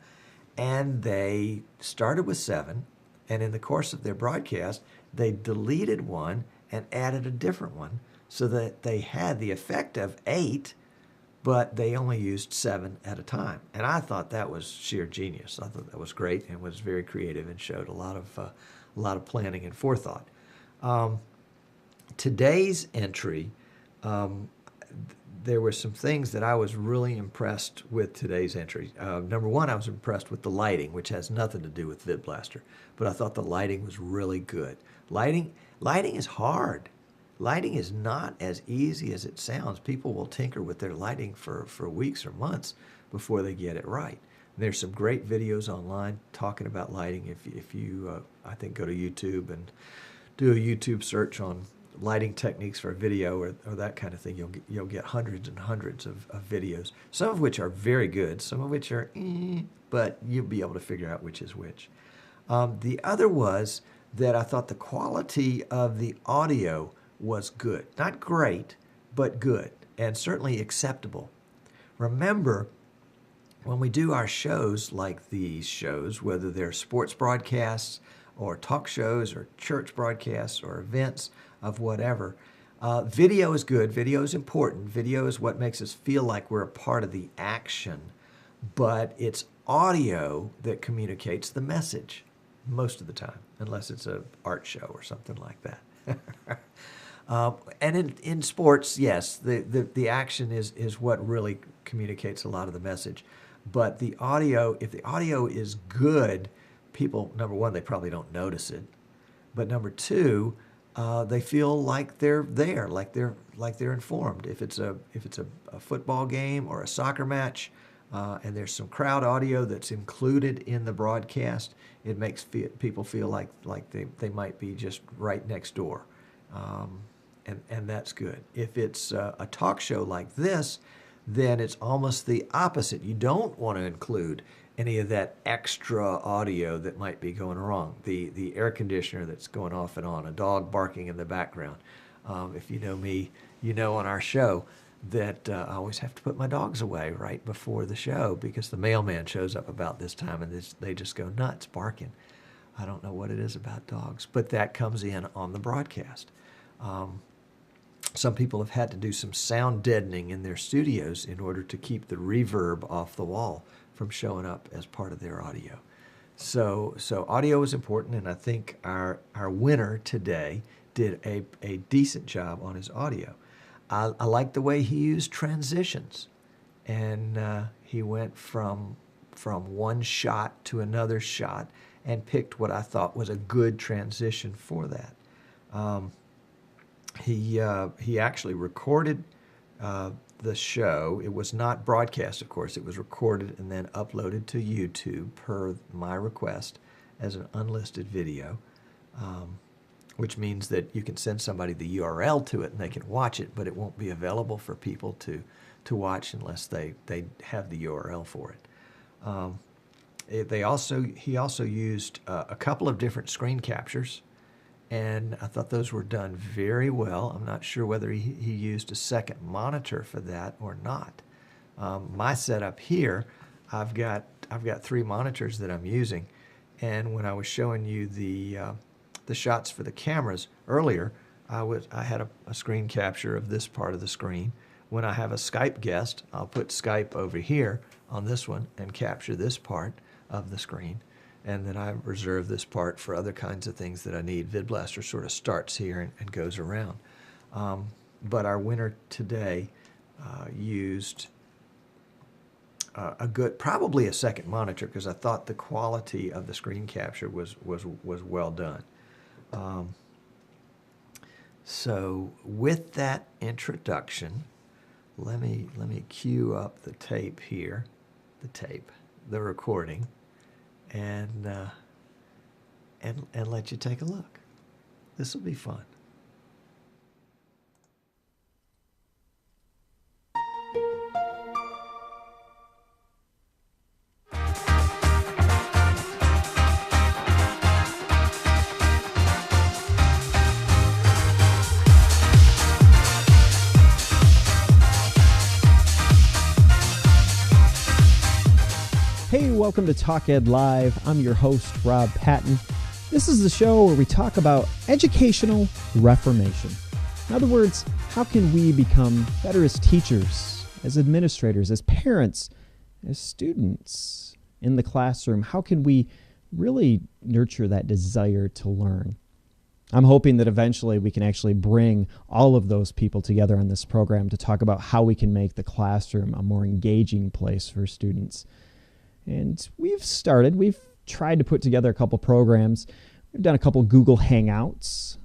And they started with 7. And in the course of their broadcast, they deleted one and added a different one so that they had the effect of 8, but they only used 7 at a time. And I thought that was sheer genius. I thought that was great and was very creative and showed a lot of planning and forethought. Today's entry, there were some things that I was really impressed with today's entry. Number one, I was impressed with the lighting, which has nothing to do with VidBlaster, but I thought the lighting was really good. Lighting is hard. Lighting is not as easy as it sounds. People will tinker with their lighting for weeks or months, before they get it right. There's some great videos online talking about lighting. If you, I think, go to YouTube and do a YouTube search on lighting techniques for video or that kind of thing, you'll get hundreds and hundreds of videos, some of which are very good, some of which are but you'll be able to figure out which is which. The other was that I thought the quality of the audio was good. Not great, but good, and certainly acceptable. Remember, when we do our shows like these shows, whether they're sports broadcasts or talk shows or church broadcasts or events of whatever, video is good. Video is important. Video is what makes us feel like we're a part of the action, but it's audio that communicates the message most of the time, unless it's an art show or something like that. And in sports, yes, the action is what really communicates a lot of the message. But the audio, if the audio is good, people, number one, they probably don't notice it. But number two, they feel like they're there, like they're informed. If it's a football game or a soccer match, and there's some crowd audio that's included in the broadcast, it makes people feel like they might be just right next door. And that's good. If it's a talk show like this, then it's almost the opposite. You don't want to include any of that extra audio that might be going wrong. The air conditioner that's going off and on, a dog barking in the background. If you know me, you know on our show that I always have to put my dogs away right before the show because the mailman shows up about this time and they just go nuts barking. I don't know what it is about dogs, but that comes in on the broadcast. Some people have had to do some sound deadening in their studios in order to keep the reverb off the wall from showing up as part of their audio. So audio is important, and I think our winner today did a decent job on his audio. I like the way he used transitions, and he went from one shot to another shot and picked what I thought was a good transition for that. He actually recorded the show. It was not broadcast, of course. It was recorded and then uploaded to YouTube per my request as an unlisted video, which means that you can send somebody the URL to it and they can watch it, but it won't be available for people to watch unless they have the URL for it. He also used a couple of different screen captures, and I thought those were done very well. I'm not sure whether he used a second monitor for that or not. My setup here, I've got 3 monitors that I'm using, and when I was showing you the shots for the cameras earlier, I had a screen capture of this part of the screen. When I have a Skype guest, I'll put Skype over here on this one and capture this part of the screen. And then I reserve this part for other kinds of things that I need. VidBlaster sort of starts here and goes around. But our winner today used probably a second monitor because I thought the quality of the screen capture was well done. So with that introduction, let me cue up the tape here, the recording, and let you take a look. This will be fun. Hey, welcome to Talk Ed Live. I'm your host, Rob Patton. This is the show where we talk about educational reformation. In other words, how can we become better as teachers, as administrators, as parents, as students in the classroom? How can we really nurture that desire to learn? I'm hoping that eventually we can actually bring all of those people together on this program to talk about how we can make the classroom a more engaging place for students. And we've tried to put together a couple programs. We've done a couple Google Hangouts.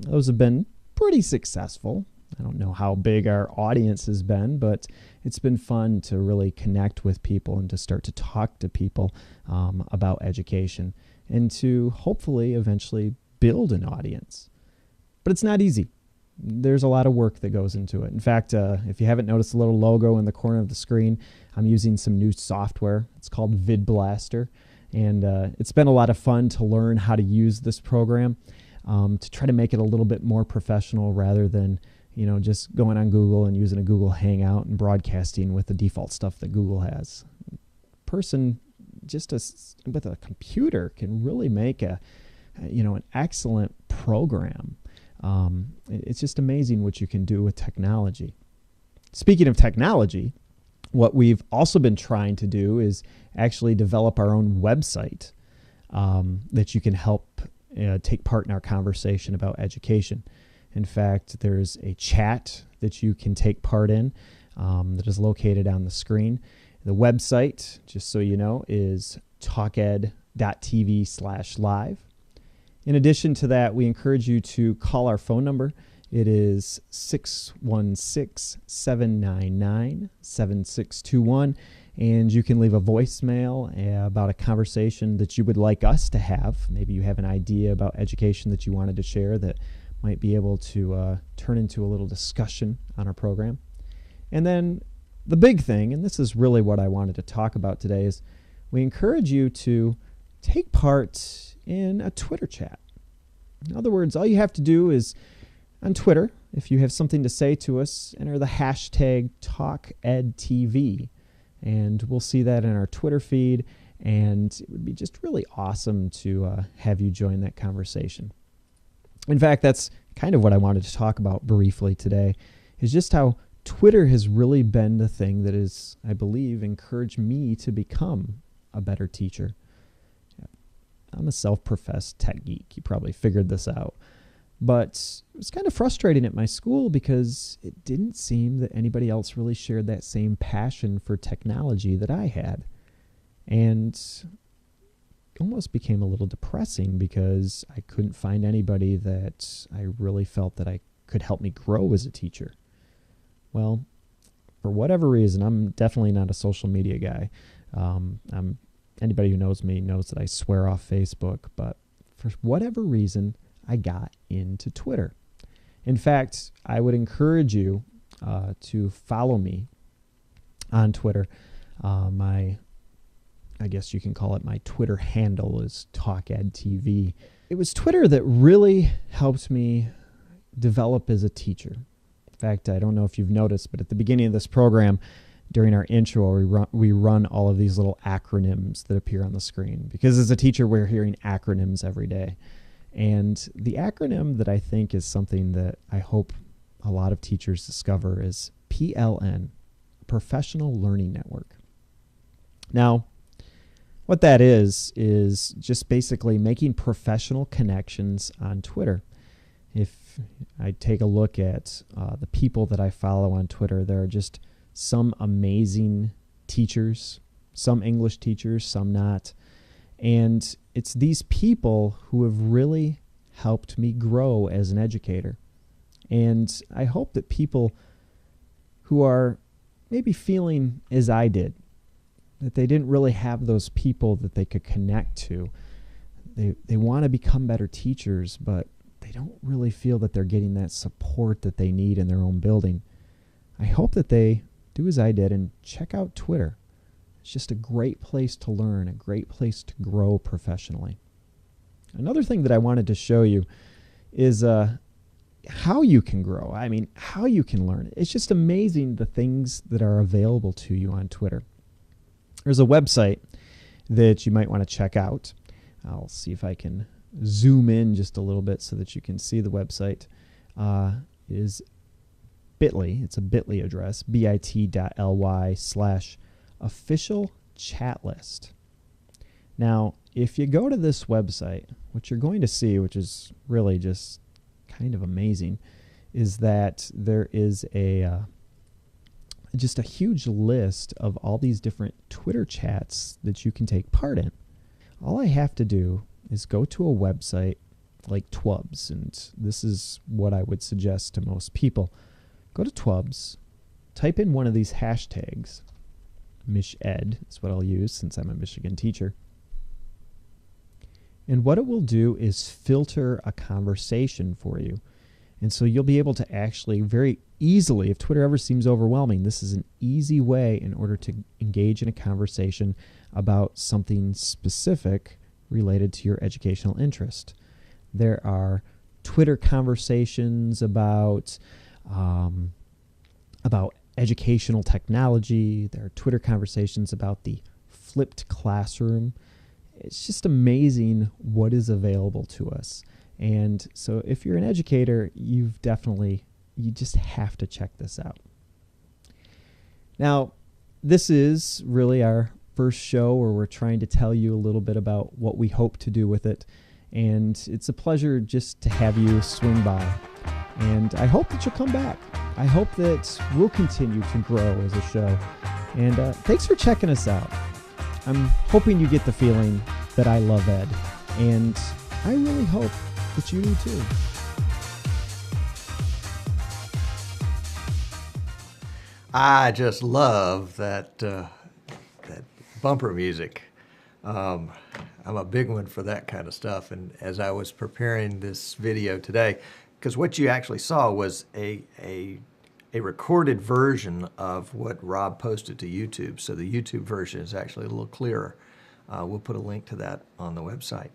Those have been pretty successful. I don't know how big our audience has been, but it's been fun to really connect with people and to start to talk to people about education and to hopefully eventually build an audience. But it's not easy. There's a lot of work that goes into it. In fact, if you haven't noticed the little logo in the corner of the screen, I'm using some new software. It's called VidBlaster, and it's been a lot of fun to learn how to use this program to try to make it a little bit more professional rather than just going on Google and using a Google Hangout and broadcasting with the default stuff that Google has. Person with a computer can really make an excellent program. It's just amazing what you can do with technology. Speaking of technology, what we've also been trying to do is actually develop our own website that you can help take part in our conversation about education. In fact, there's a chat that you can take part in that is located on the screen. The website, just so you know, is talked.tv/live. In addition to that, we encourage you to call our phone number. It is 616-799-7621, and you can leave a voicemail about a conversation that you would like us to have. Maybe you have an idea about education that you wanted to share that might be able to turn into a little discussion on our program. And then the big thing, and this is really what I wanted to talk about today, is we encourage you to take part in a Twitter chat. In other words, all you have to do is on Twitter, if you have something to say to us, enter the hashtag TalkEdTV, and we'll see that in our Twitter feed, and it would be just really awesome to have you join that conversation. In fact, that's kind of what I wanted to talk about briefly today, is just how Twitter has really been the thing that has, I believe, encouraged me to become a better teacher. I'm a self-professed tech geek. You probably figured this out. But it was kind of frustrating at my school because it didn't seem that anybody else really shared that same passion for technology that I had. And almost became a little depressing because I couldn't find anybody that I really felt that I could help me grow as a teacher. Well, for whatever reason, I'm definitely not a social media guy. Anybody who knows me knows that I swear off Facebook, but for whatever reason, I got into Twitter. In fact, I would encourage you to follow me on Twitter. I guess you can call it my Twitter handle is TalkEdTV. It was Twitter that really helped me develop as a teacher. In fact, I don't know if you've noticed, but at the beginning of this program, during our intro, we run all of these little acronyms that appear on the screen. Because as a teacher, we're hearing acronyms every day. And the acronym that I think is something that I hope a lot of teachers discover is PLN, Professional Learning Network. Now, what that is just basically making professional connections on Twitter. If I take a look at the people that I follow on Twitter, there are just some amazing teachers, some English teachers, some not. And it's these people who have really helped me grow as an educator. And I hope that people who are maybe feeling as I did, that they didn't really have those people that they could connect to. They want to become better teachers, but they don't really feel that they're getting that support that they need in their own building. I hope that they do as I did and check out Twitter. It's just a great place to learn, a great place to grow professionally. Another thing that I wanted to show you is how you can grow. I mean, how you can learn. It's just amazing the things that are available to you on Twitter. There's a website that you might want to check out. I'll see if I can zoom in just a little bit so that you can see the website. It is bit.ly. It's a bit.ly address, bit.ly/official chat list. Now, if you go to this website, what you're going to see, which is really just kind of amazing, is that there is just a huge list of all these different Twitter chats that you can take part in. All I have to do is go to a website like TWUBS, and this is what I would suggest to most people. go to TWUBS, type in one of these hashtags. MichEd is what I'll use since I'm a Michigan teacher. And what it will do is filter a conversation for you. And so you'll be able to actually very easily, if Twitter ever seems overwhelming, this is an easy way in order to engage in a conversation about something specific related to your educational interest. There are Twitter conversations about educational technology. There are Twitter conversations about the flipped classroom. It's just amazing what is available to us. And so if you're an educator, you just have to check this out. Now, this is really our first show where we're trying to tell you a little bit about what we hope to do with it. And it's a pleasure just to have you swing by. And I hope that you'll come back. I hope that we'll continue to grow as a show. And thanks for checking us out. I'm hoping you get the feeling that I love ed. And I really hope that you do too. I just love that bumper music. I'm a big one for that kind of stuff. And as I was preparing this video today, because what you actually saw was a recorded version of what Rob posted to YouTube. So the YouTube version is actually a little clearer. We'll put a link to that on the website.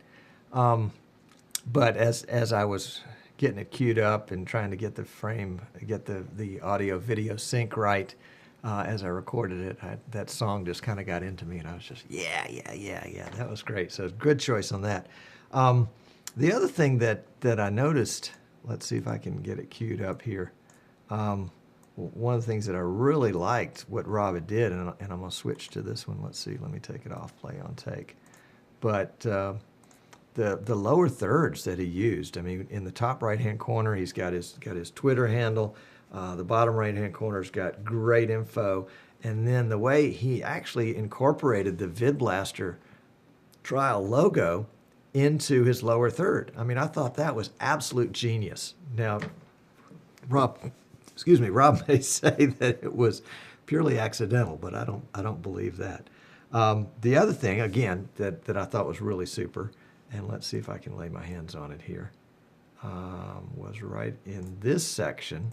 But as I was getting it queued up and trying to get the audio video sync right, as I recorded it, that song just kind of got into me, and I was just, yeah, that was great. So good choice on that. The other thing that I noticed, let's see if I can get it queued up here. One of the things that I really liked what Rob did, and I'm going to switch to this one. Let's see, let me take it off, play on take. But the lower thirds that he used, I mean, in the top right-hand corner, he's got his Twitter handle. The bottom right-hand corner's got great info. And then the way he actually incorporated the VidBlaster trial logo into his lower third. I mean, I thought that was absolute genius. Now, Rob may say that it was purely accidental, but I don't believe that. The other thing, again, that I thought was really super, and let's see if I can lay my hands on it here, was right in this section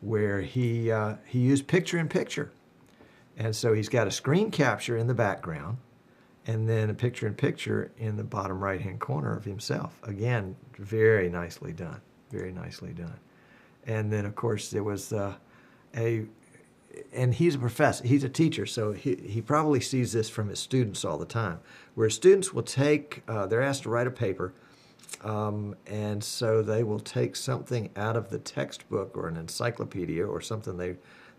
where he used picture-in-picture. And so he's got a screen capture in the background and then a picture-in-picture in the bottom right-hand corner of himself. Again, very nicely done, very nicely done. And then, of course, there was and he's a professor, he's a teacher, so he probably sees this from his students all the time, where students will take, they're asked to write a paper, and so they will take something out of the textbook or an encyclopedia or something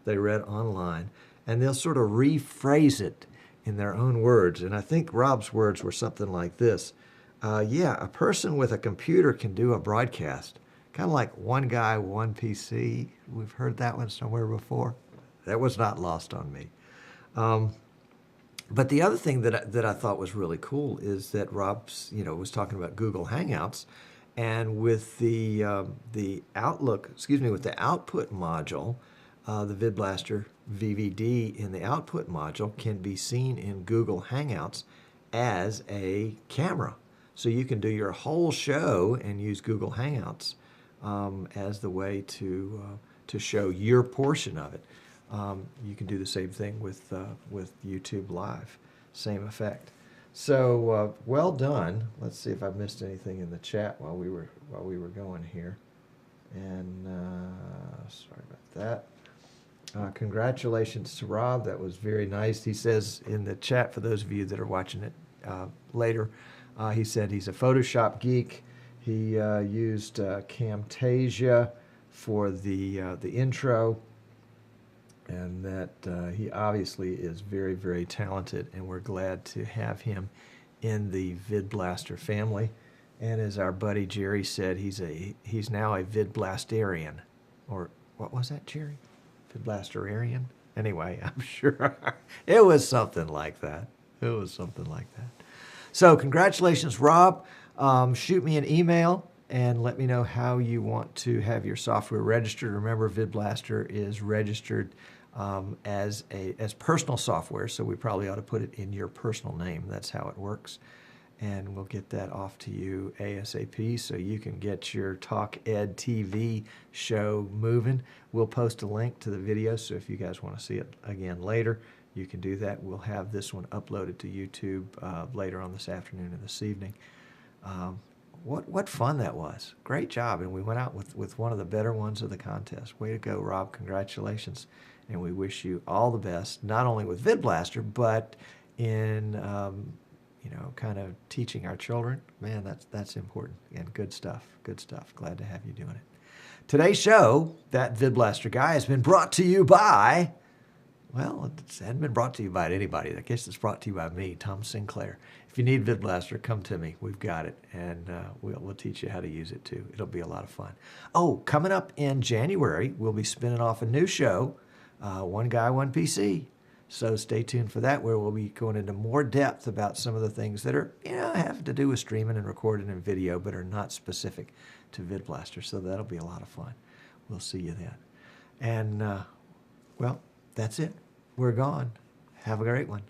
they read online, and they'll sort of rephrase it in their own words. And I think Rob's words were something like this. Yeah, a person with a computer can do a broadcast. Kind of like one guy, one PC. We've heard that one somewhere before. That was not lost on me. But the other thing that I thought was really cool is that Rob, was talking about Google Hangouts, and with the output module, the VidBlaster VVD in the output module can be seen in Google Hangouts as a camera. So you can do your whole show and use Google Hangouts as the way to show your portion of it. You can do the same thing with YouTube Live, same effect. So well done. Let's see if I missed anything in the chat while we were going here. And sorry about that. Congratulations to Rob. That was very nice. He says in the chat, for those of you that are watching it later, he said he's a Photoshop geek. He used Camtasia for the intro, and that he obviously is very, very talented, and we're glad to have him in the VidBlaster family. And as our buddy Jerry said, he's now a VidBlasterian, or what was that, Jerry? VidBlasterian? Anyway, I'm sure it was something like that. So congratulations, Rob. Shoot me an email and let me know how you want to have your software registered. Remember, VidBlaster is registered as personal software, so we probably ought to put it in your personal name. That's how it works. And we'll get that off to you ASAP so you can get your Talk Ed TV show moving. We'll post a link to the video, so if you guys want to see it again later, you can do that. We'll have this one uploaded to YouTube later on this afternoon and this evening. What fun that was. Great job. And we went out with one of the better ones of the contest. Way to go, Rob. Congratulations. And we wish you all the best, not only with VidBlaster, but in, kind of teaching our children. Man, that's important. And good stuff. Good stuff. Glad to have you doing it. Today's show, That VidBlaster Guy, has been brought to you by, well, it hadn't been brought to you by anybody. I guess it's brought to you by me, Tom Sinclair. If you need VidBlaster, come to me. We've got it, and we'll teach you how to use it, too. It'll be a lot of fun. Oh, coming up in January, we'll be spinning off a new show, One Guy, One PC. So stay tuned for that, where we'll be going into more depth about some of the things that are, have to do with streaming and recording and video, but are not specific to VidBlaster. So that'll be a lot of fun. We'll see you then. And, well, that's it. We're gone. Have a great one.